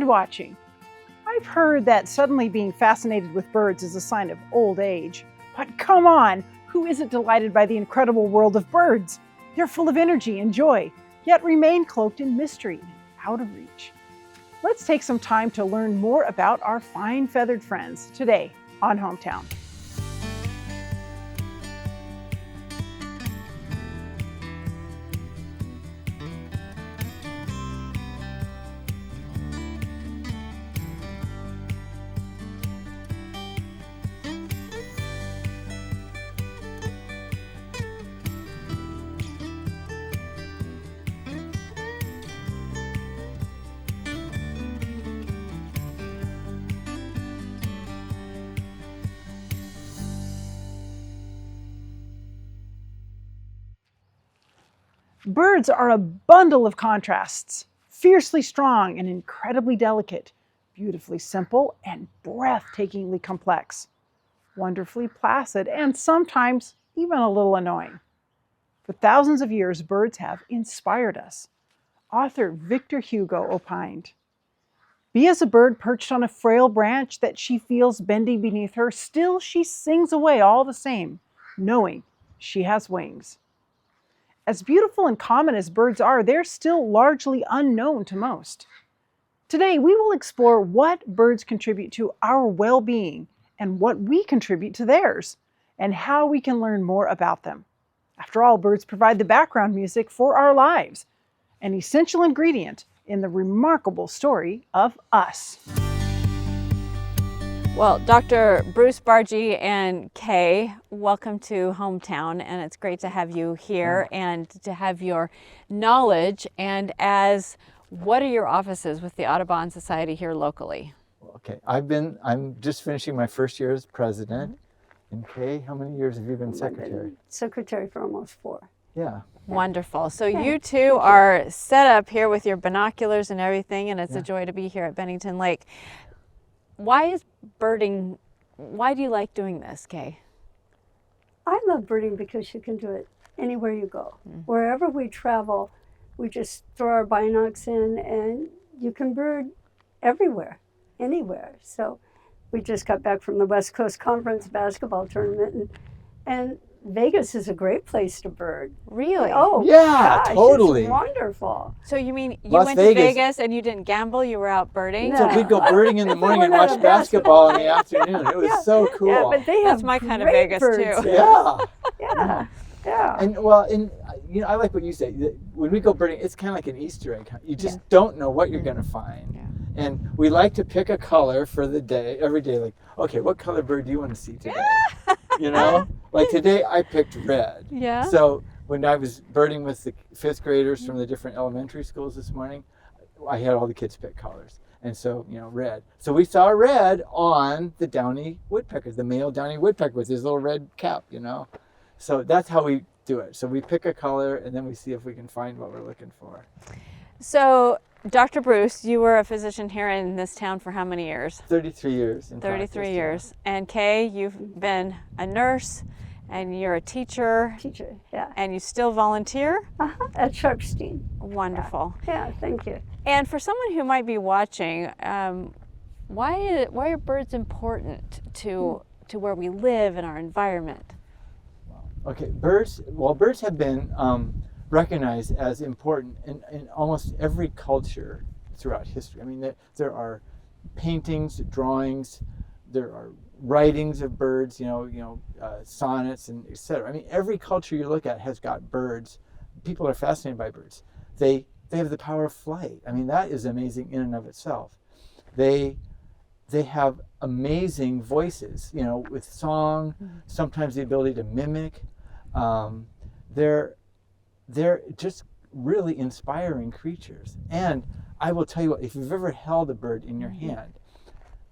bird watching. I've heard that suddenly being fascinated with birds is a sign of old age. But come on, who isn't delighted by the incredible world of birds? They're full of energy and joy, yet remain cloaked in mystery and out of reach. Let's take some time to learn more about our fine feathered friends today on Hometown. Birds are a bundle of contrasts, fiercely strong and incredibly delicate, beautifully simple and breathtakingly complex, wonderfully placid and sometimes even a little annoying. For thousands of years, birds have inspired us. Author Victor Hugo opined, "Be as a bird perched on a frail branch that she feels bending beneath her, still she sings away all the same, knowing she has wings." As beautiful and common as birds are, they're still largely unknown to most. Today, we will explore what birds contribute to our well-being and what we contribute to theirs, and how we can learn more about them. After all, birds provide the background music for our lives, an essential ingredient in the remarkable story of us. Well, Dr. Bruce Barga and Kay, welcome to Hometown, and it's great to have you here and to have your knowledge. And what are your offices with the Audubon Society here locally? Okay, I'm just finishing my first year as president. And Kay, how many years have you been secretary? Secretary for almost 4. Yeah. Wonderful. So you two are set up here with your binoculars and everything, and it's a joy to be here at Bennington Lake. Why do you like doing this, Kay? I love birding because you can do it anywhere you go. Wherever we travel, we just throw our binocs in and you can bird everywhere, anywhere. So we just got back from the West Coast Conference basketball tournament, and Vegas is a great place to bird. Really? Oh, yeah, gosh, totally. It's wonderful. So you mean you Las went Vegas. to Vegas and you didn't gamble, you were out birding? No. So we'd go birding in the morning and We're not watch a basketball in the afternoon. It was so cool. Yeah, but they have That's my kind of great Vegas, birds too. there. Yeah. Yeah. And I like what you say. When we go birding, it's kind of like an Easter egg. You just don't know what you're going to find. Yeah. And we like to pick a color for the day, every day. Like, okay, what color bird do you want to see today? You know? Like today I picked red. Yeah. So when I was birding with the 5th graders from the different elementary schools this morning, I had all the kids pick colors. And so, red. So we saw red on the downy woodpecker, the male downy woodpecker with his little red cap, So that's how we do it. So we pick a color and then we see if we can find what we're looking for. So, Dr. Bruce, you were a physician here in this town for how many years? 33 years in 33 practice, years. And Kay, you've been a nurse and you're a teacher. Teacher, yeah. And you still volunteer? At Sharpstein. Wonderful. Yeah, thank you. And for someone who might be watching, why are birds important to where we live and our environment? Okay, birds have been recognized as important in almost every culture throughout history. I mean, there are paintings, drawings, there are writings of birds, sonnets and etc. I mean, every culture you look at has got birds. People are fascinated by birds. They have the power of flight. I mean, that is amazing in and of itself. They have amazing voices, with song, sometimes the ability to mimic. They're just really inspiring creatures. And I will tell you what, if you've ever held a bird in your hand,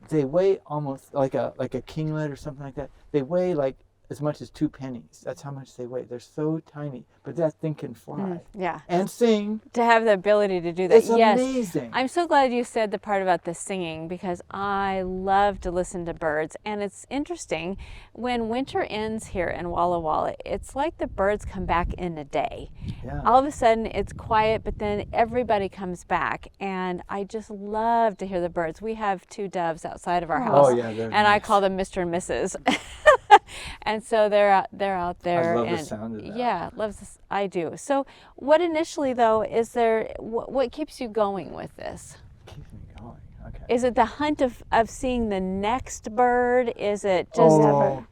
they weigh almost like a kinglet or something like that. They weigh like as much as 2 pennies. That's how much they weigh. They're so tiny, but that thing can fly Yeah. and sing. To have the ability to do that. It's Yes. amazing. I'm so glad you said the part about the singing, because I love to listen to birds. And it's interesting, when winter ends here in Walla Walla, it's like the birds come back in a day. Yeah. All of a sudden it's quiet, but then everybody comes back. And I just love to hear the birds. We have 2 doves outside of our house. Oh, yeah, they're and I nice. call them Mr. and Mrs. And so they're out there. I love and the sound of that. Yeah, I do. So what initially though, is there, what keeps you going with this? Keeps me going. Okay. Is it the hunt of seeing the next bird? Is it just, Oh,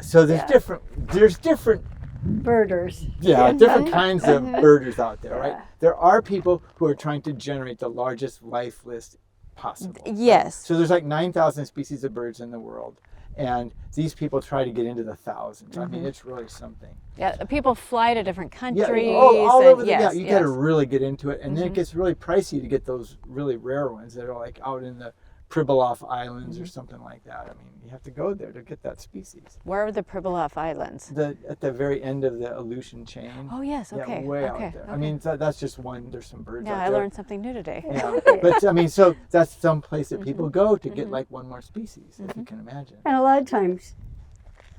so there's different Birders. different kinds of birders out there, right? Yeah. There are people who are trying to generate the largest life list possible. Yes. So there's like 9,000 species of birds in the world, and these people try to get into the thousands. I mean, it's really something. yeah, people fly to different countries. all and over yes, you yes. got to really get into it, and then it gets really pricey to get those really rare ones that are like out in the Pribilof Islands or something like that. I mean, you have to go there to get that species. Where are the Pribilof Islands? At the very end of the Aleutian chain. Oh yes, Yeah, okay. way okay, out there. okay. I mean, that's just one. There's some birds yeah, out I there. learned something new today. Yeah, but I mean, so that's some place that people go to get like one more species, if you can imagine. And a lot of times,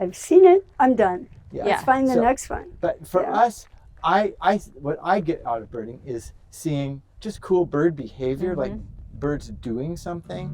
I've seen it, I'm done. Yeah. Let's find the So- next one. But for Yeah. us, what I get out of birding is seeing just cool bird behavior, like birds doing something.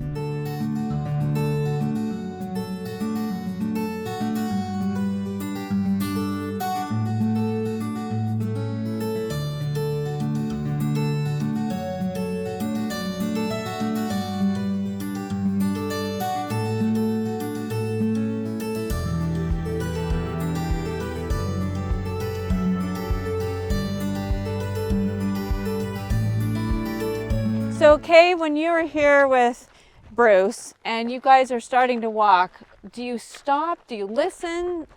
So Kay, when you were here with Bruce and you guys are starting to walk, do you stop? Do you listen?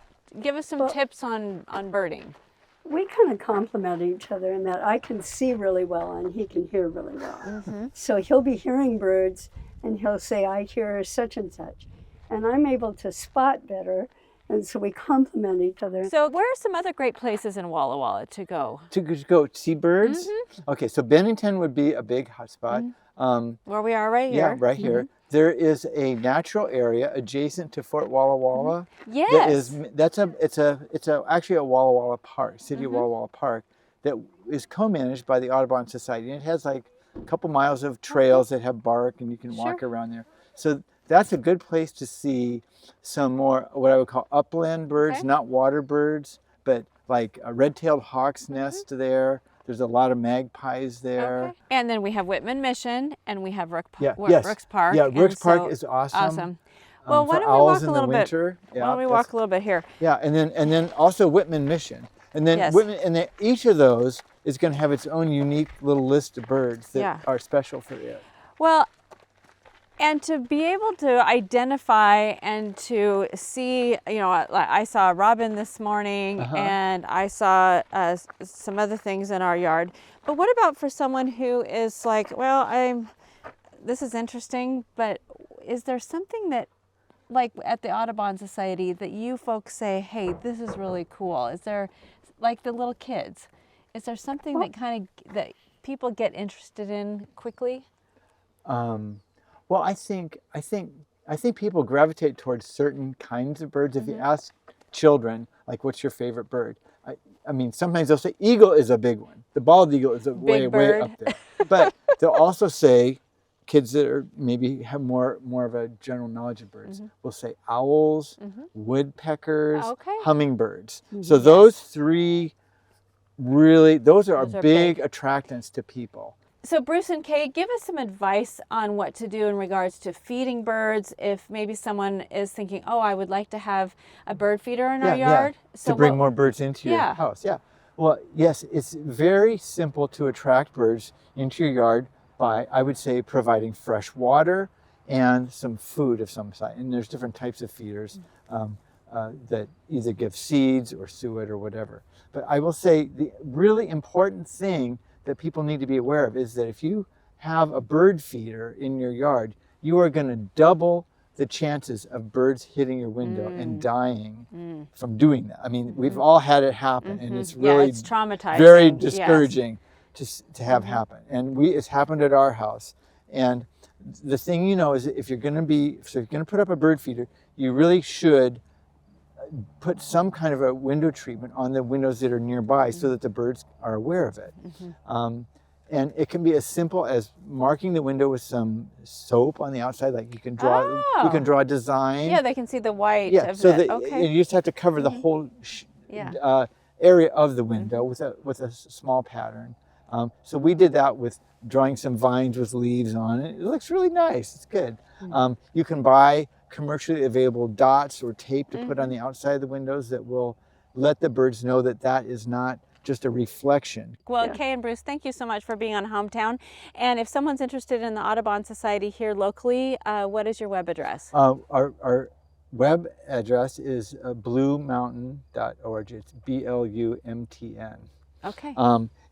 Give us some tips on birding. We kind of complement each other in that I can see really well and he can hear really well. So he'll be hearing birds and he'll say, I hear such and such. And I'm able to spot better. And so we complement each other. So where are some other great places in Walla Walla to go? To go see birds? Okay, so Bennington would be a big hotspot. Where we are right here? Yeah, right here. There is a natural area adjacent to Fort Walla Walla. Yes. It's actually a Walla Walla Park, City of Walla Walla Park, that is co-managed by the Audubon Society. And it has like a couple miles of trails that have bark, and you can walk around there. So that's a good place to see some more what I would call upland birds, not water birds, but like a red-tailed hawk's nest there. There's a lot of magpies there. Okay. And then we have Whitman Mission and we have Rooks Park. Yeah, and Rooks Park so- is awesome. Awesome. Well, why for don't we walk owls a in little the bit? winter. Why don't we walk a little bit here? Yeah, and then also Whitman Mission, and then Yes. Whitman, and then each of those is going to have its own unique little list of birds that Yeah. are special for it. Well, and to be able to identify and to see, I saw a robin this morning and I saw some other things in our yard. But what about for someone who is like, well, this is interesting, but is there something that, like at the Audubon Society, that you folks say, hey, this is really cool? Is there, like the little kids, is there something that people get interested in quickly? Well, I think people gravitate towards certain kinds of birds. If you ask children, like, what's your favorite bird? I mean, sometimes they'll say eagle is a big one. The bald eagle is way up there. But they'll also say, kids that are maybe have more of a general knowledge of birds will say owls, woodpeckers, hummingbirds. So those three really, those are big attractants to people. So Bruce and Kay, give us some advice on what to do in regards to feeding birds if maybe someone is thinking, oh, I would like to have a bird feeder in our yard. So to bring more birds into your house. Yeah. Well, yes, it's very simple to attract birds into your yard by, I would say, providing fresh water and some food of some sort. And there's different types of feeders that either give seeds or suet or whatever. But I will say the really important thing that people need to be aware of is that if you have a bird feeder in your yard, you are going to double the chances of birds hitting your window and dying from doing that. I mean, we've all had it happen, and it's really it's traumatizing. very Yes. discouraging to have happen. And it's happened at our house. And the thing is if you're going to put up a bird feeder, you really should put some kind of a window treatment on the windows that are nearby so that the birds are aware of it. And it can be as simple as marking the window with some soap on the outside, like you can draw a design. Yeah, they can see the white Yeah, of so it. that Okay. you just have to cover the whole Yeah. area of the window with a small pattern. So we did that with drawing some vines with leaves on it. It looks really nice. It's good. You can buy commercially available dots or tape to put on the outside of the windows that will let the birds know that that is not just a reflection. Well, Yeah. Kay and Bruce, thank you so much for being on Hometown. And if someone's interested in the Audubon Society here locally, what is your web address? Our web address is bluemountain.org. It's BLUMTN. Okay.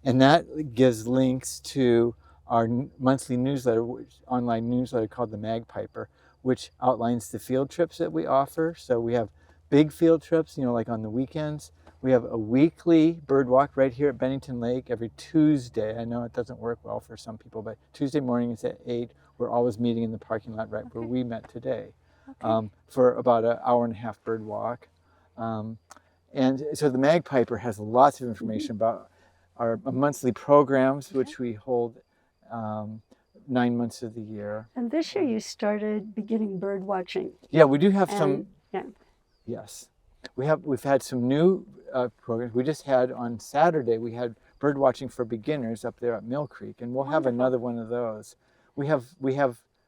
And that gives links to our monthly newsletter, online newsletter called the Magpiper, which outlines the field trips that we offer. So we have big field trips, like on the weekends. We have a weekly bird walk right here at Bennington Lake every Tuesday. I know it doesn't work well for some people, but Tuesday morning is at 8. We're always meeting in the parking lot right where we met today for about an hour and a half bird walk. And so the Magpiper has lots of information about our monthly programs, which we hold 9 months of the year. And this year you started beginning bird watching. Yeah, we do have some. And, yeah. Yes, we've had some new programs. We just had on Saturday, we had bird watching for beginners up there at Mill Creek, and we'll have another one of those. We have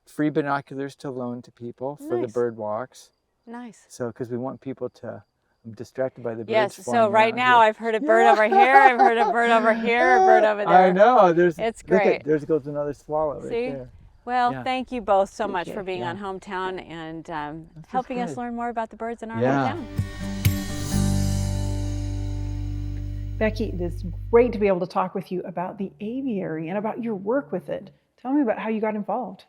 free binoculars to loan to people for the Nice. bird walks. Nice. So because we want people to. I'm distracted by the birds. Yes, flying so right around now here. I've heard a bird over here, I've heard a bird over here, a bird over there. I know. It's Look at, great. there goes another swallow right See? there. Well, Yeah. thank you both so much you. for being Yeah. on Hometown and helping us good. learn more about the birds in our Yeah. hometown. Becky, it is great to be able to talk with you about the aviary and about your work with it. Tell me about how you got involved.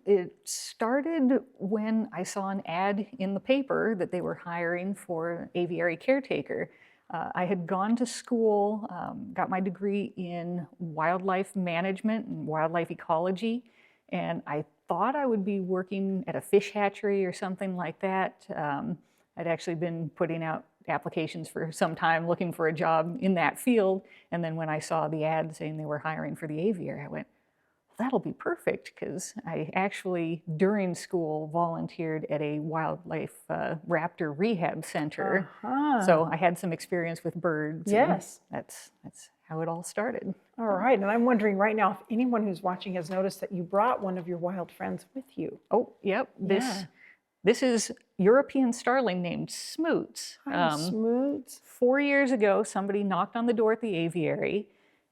It started when I saw an ad in the paper that they were hiring for an aviary caretaker. I had gone to school, got my degree in wildlife management and wildlife ecology, and I thought I would be working at a fish hatchery or something like that. I'd actually been putting out applications for some time looking for a job in that field, and then when I saw the ad saying they were hiring for the aviary, I went, that'll be perfect, because I actually, during school, volunteered at a wildlife raptor rehab center. So I had some experience with birds. Yes. And that's how it all started. All right, and I'm wondering right now if anyone who's watching has noticed that you brought one of your wild friends with you. Oh, yep. This is European starling named Smoots. Smoots. 4 years ago, somebody knocked on the door at the aviary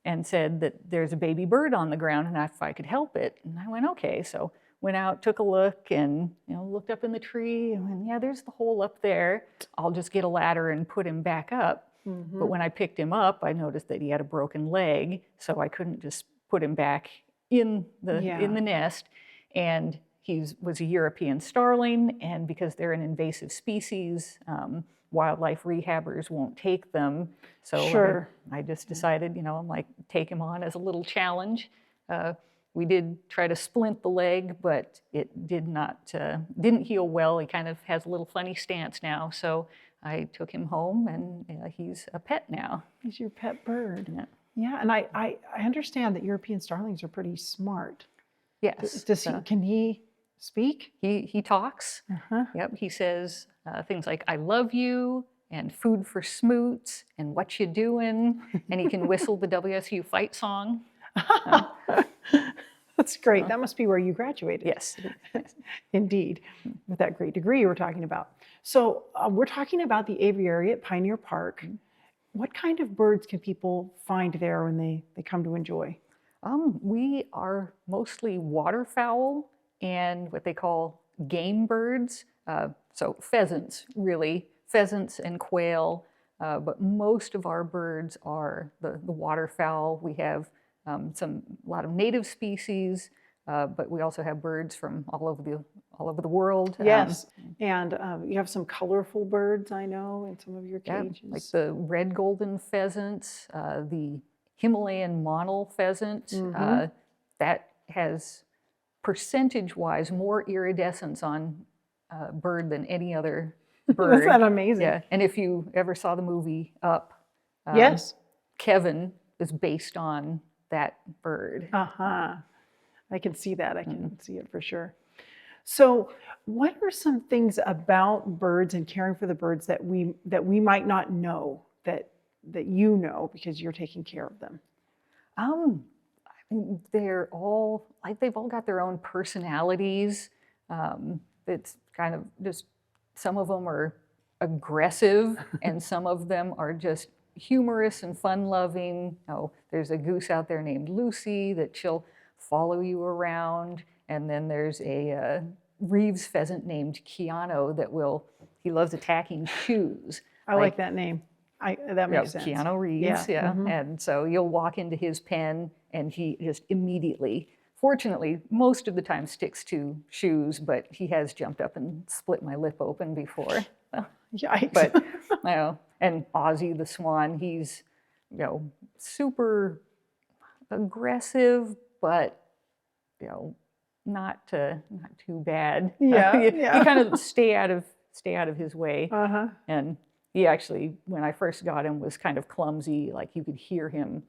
and said that there's a baby bird on the ground and if I could help it. And I went, okay. So went out, took a look, and looked up in the tree and went, yeah, there's the hole up there. I'll just get a ladder and put him back up. But when I picked him up, I noticed that he had a broken leg, so I couldn't just put him back in the nest. And he was a European starling, and because they're an invasive species, wildlife rehabbers won't take them. So I just decided, I'm like, take him on as a little challenge. We did try to splint the leg, but it didn't heal well. He kind of has a little funny stance now. So I took him home, and he's a pet now. He's your pet bird. Yeah. Yeah, and I understand that European starlings are pretty smart. Yes. Can he speak? He talks. Yep. He says things like, I love you, and food for Smoots, and what you doing? And he can whistle the WSU fight song. That's great. That must be where you graduated. Yes. Indeed, with that great degree you were talking about. So we're talking about the aviary at Pioneer Park. What kind of birds can people find there when they come to enjoy? We are mostly waterfowl and what they call game birds. So pheasants, really, pheasants and quail. But most of our birds are the waterfowl. We have a lot of native species, but we also have birds from all over the world. Yes, and you have some colorful birds, I know, in some of your cages. Like the red golden pheasants, the Himalayan monal pheasant, that has percentage-wise more iridescence on bird than any other bird. Isn't that amazing? Yeah, and if you ever saw the movie Up, Yes. Kevin is based on that bird. I can see that. I can see it for sure. So, what are some things about birds and caring for the birds that we might not know that you know because you're taking care of them? I mean, they're all like they've all got their own personalities. It's kind of just some of them are aggressive, and some of them are just humorous and fun-loving. Oh, there's a goose out there named Lucy that she'll follow you around, and then there's a Reeves pheasant named Keanu that he loves attacking shoes. I like that name. That makes sense. Keanu Reeves, And so you'll walk into his pen and he just immediately, fortunately, most of the time sticks to shoes, but he has jumped up and split my lip open before. Yikes. But, and Ozzy the swan, he's, super aggressive, but, not too bad. Yeah, You kind of stay out of his way. And he actually, when I first got him, was kind of clumsy. Like you could hear him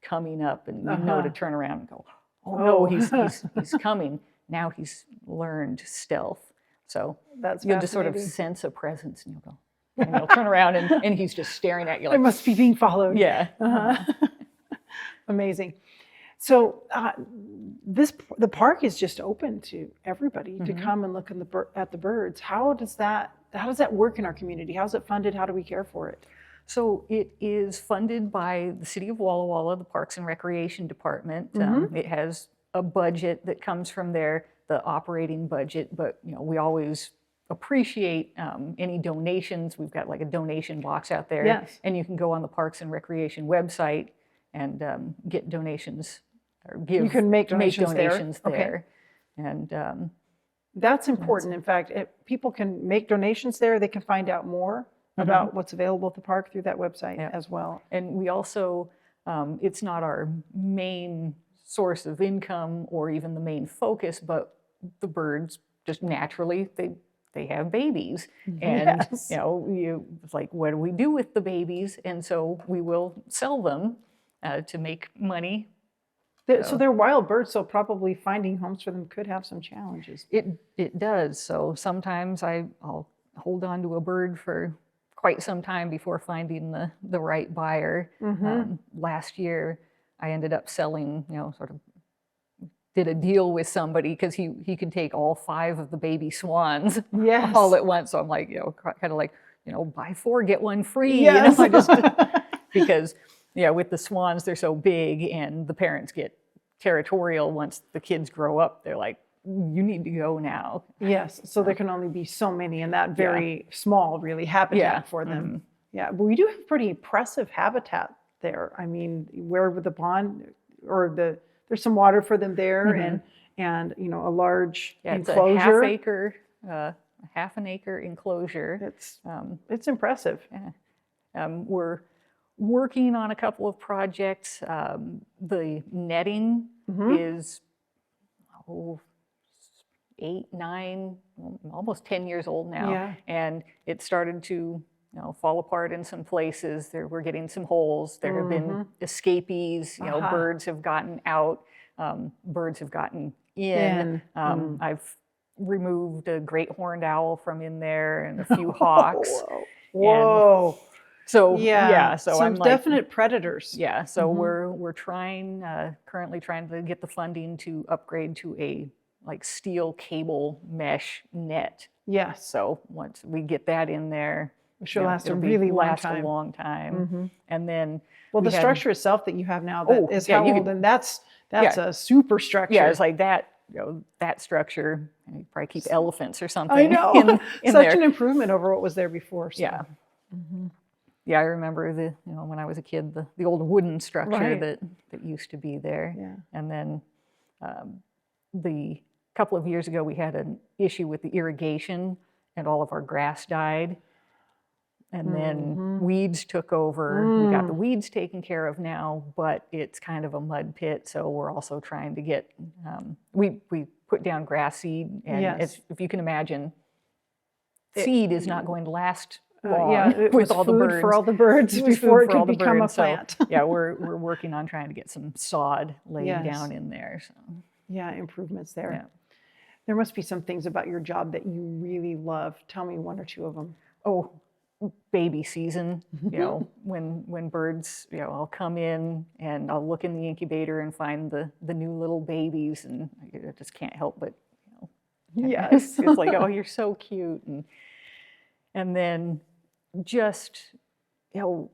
coming up, and you know to turn around and go, "Oh no, he's coming!" Now he's learned stealth, so you'll just sort of sense a presence, and you'll go, and you'll turn around, and he's just staring at you. Like, I must be being followed. Yeah. Amazing. So the park is just open to everybody to come and look at the birds. How does that work in our community? How's it funded? How do we care for it? So it is funded by the City of Walla Walla, the Parks and Recreation Department. It has a budget that comes from there, the operating budget, but we always appreciate any donations. We've got like a donation box out there. Yes. And you can go on the Parks and Recreation website and get donations, or You can make donations there. there. And that's important. In fact, if people can make donations there, they can find out more about what's available at the park through that website as well. And we also, it's not our main source of income or even the main focus, but the birds just naturally, they have babies. And, Yes. it's like, what do we do with the babies? And so we will sell them to make money. So they're wild birds, so probably finding homes for them could have some challenges. It does. So sometimes I'll hold on to a bird for quite some time before finding the right buyer. Last year, I ended up selling, sort of did a deal with somebody because he could take all 5 of the baby swans all at once. So I'm like, kind of like, buy 4, get 1 free. Yes. I just because with the swans, they're so big and the parents get territorial once the kids grow up. They're like, you need to go now. Yes, so there can only be so many in that very small, really, habitat for them. Yeah, but we do have pretty impressive habitat there. I mean, where with the pond, or there's some water for them there, and a large enclosure. It's half an acre enclosure. It's impressive. We're working on a couple of projects. The netting is 8, 9, almost 10 years old now, and it started to fall apart in some places. We're getting some holes. There have been escapees. Birds have gotten out. Birds have gotten in. I've removed a great horned owl from in there and a few hawks. Whoa. So some I'm definite predators. Yeah, so we're currently trying to get the funding to upgrade to a steel cable mesh net. Yes. So once we get that in there, it should last a really long time. A long time. And then the structure itself that you have now is how old, and that's a super structure. Yeah, it's like that. That structure. You probably keep elephants or something. I know. in Such there. an improvement over what was there before. So. Yeah. Yeah, I remember when I was a kid, the old wooden structure that used to be there. Yeah. And then the couple of years ago, we had an issue with the irrigation and all of our grass died. And then weeds took over. We got the weeds taken care of now, but it's kind of a mud pit. So we're also trying to get, we put down grass seed. And Yes. if you can imagine, seed is not going to last long it with was all the food birds. for all the birds It was before food it for all could the become birds. a plant. So, yeah, we're working on trying to get some sod laid Yes. down in there. So, Yeah, improvements there. yeah. There must be some things about your job that you really love. Tell me one or two of them. Oh, baby season, you know, when birds, you know, I'll come in and I'll look in the incubator and find the new little babies, and I just can't help but, you know, Yes. it's like, oh, you're so cute. And then just, you know,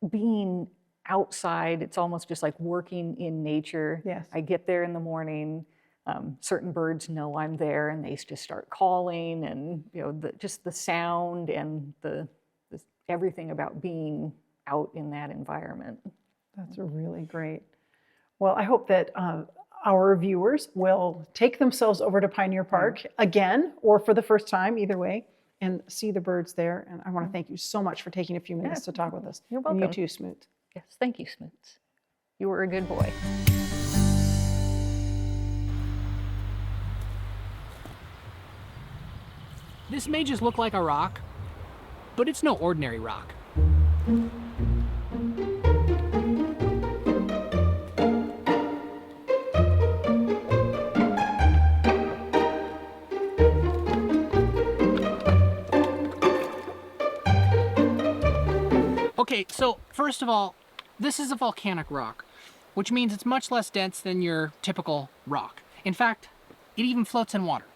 being outside, it's almost just like working in nature. Yes. I get there in the morning, certain birds know I'm there and they just start calling, and, you know, just the sound and the everything about being out in that environment. That's really great. Well, I hope that our viewers will take themselves over to Pioneer Park again, or for the first time, either way, and see the birds there. And I want to thank you so much for taking a few minutes to talk with us. You're And you welcome. too, Smoot. Yes, thank you, Smoots. You were a good boy. This may just look like a rock, but it's no ordinary rock. Okay, so first of all, this is a volcanic rock, which means it's much less dense than your typical rock. In fact, it even floats in water.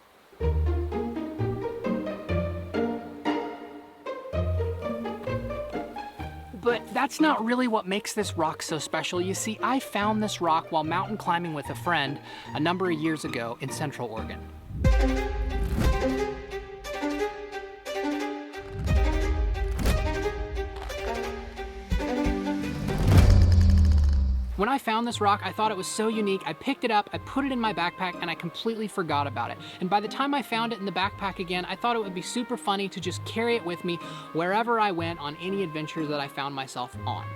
But that's not really what makes this rock so special. You see, I found this rock while mountain climbing with a friend a number of years ago in Central Oregon. When I found this rock, I thought it was so unique. I picked it up, I put it in my backpack, and I completely forgot about it. And by the time I found it in the backpack again, I thought it would be super funny to just carry it with me wherever I went on any adventures that I found myself on.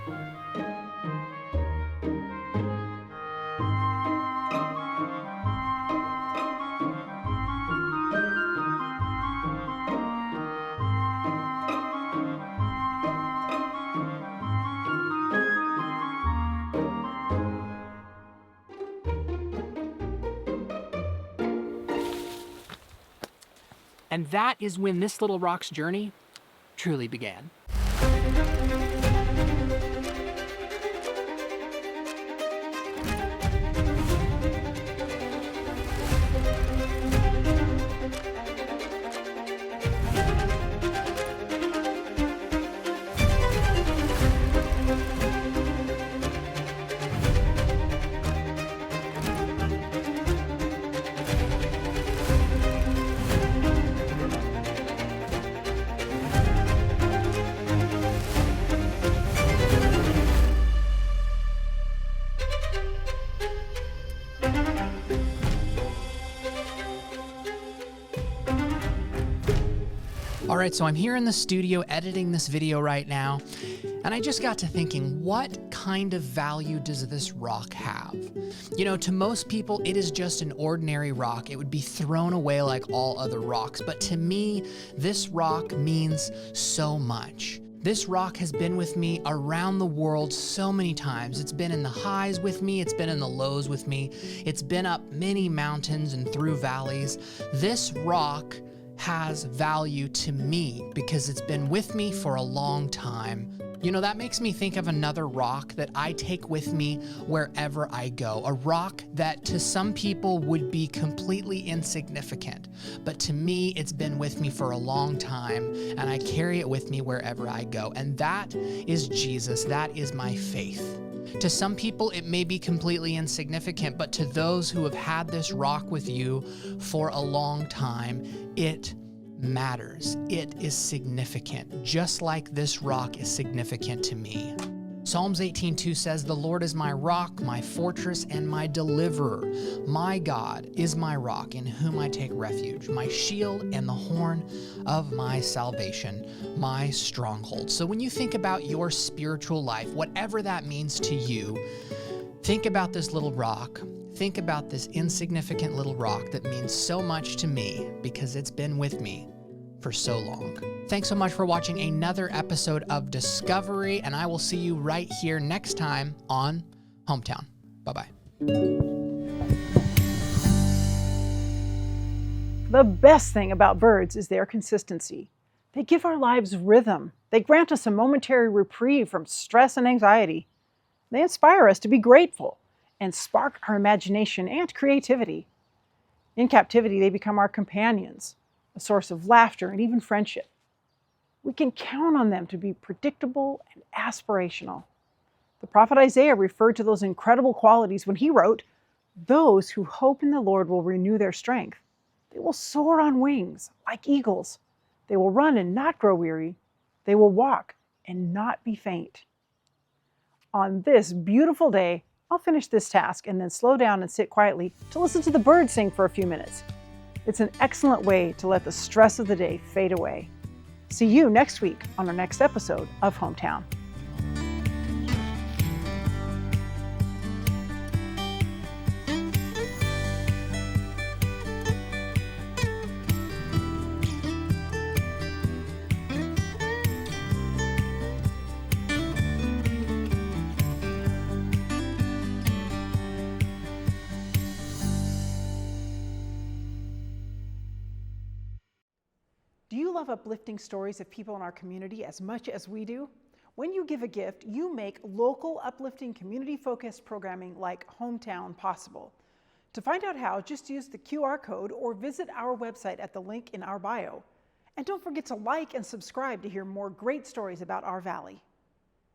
And that is when this little rock's journey truly began. All right, so I'm here in the studio editing this video right now, and I just got to thinking, what kind of value does this rock have? You know, to most people, it is just an ordinary rock. It would be thrown away like all other rocks, but to me, this rock means so much. This rock has been with me around the world so many times. It's been in the highs with me, it's been in the lows with me, it's been up many mountains and through valleys. This rock has value to me because it's been with me for a long time. You know, that makes me think of another rock that I take with me wherever I go. A rock that to some people would be completely insignificant, but to me, it's been with me for a long time, and I carry it with me wherever I go. And that is Jesus. That is my faith. To some people, it may be completely insignificant, but to those who have had this rock with you for a long time, it matters. It is significant, just like this rock is significant to me. Psalms 18:2 says, "The Lord is my rock, my fortress, and my deliverer. My God is my rock, in whom I take refuge, my shield and the horn of my salvation, my stronghold." So when you think about your spiritual life, whatever that means to you, think about this little rock. Think about this insignificant little rock that means so much to me because it's been with me for so long. Thanks so much for watching another episode of Discovery, and I will see you right here next time on Hometown. Bye-bye. The best thing about birds is their consistency. They give our lives rhythm. They grant us a momentary reprieve from stress and anxiety. They inspire us to be grateful and spark our imagination and creativity. In captivity, they become our companions, a source of laughter and even friendship. We can count on them to be predictable and aspirational. The prophet Isaiah referred to those incredible qualities when he wrote, "Those who hope in the Lord will renew their strength. They will soar on wings like eagles. They will run and not grow weary. They will walk and not be faint." On this beautiful day, I'll finish this task and then slow down and sit quietly to listen to the birds sing for a few minutes. It's an excellent way to let the stress of the day fade away. See you next week on our next episode of Hometown. Do you love uplifting stories of people in our community as much as we do? When you give a gift, you make local, uplifting, community-focused programming like Hometown possible. To find out how, just use the QR code or visit our website at the link in our bio. And don't forget to like and subscribe to hear more great stories about our valley.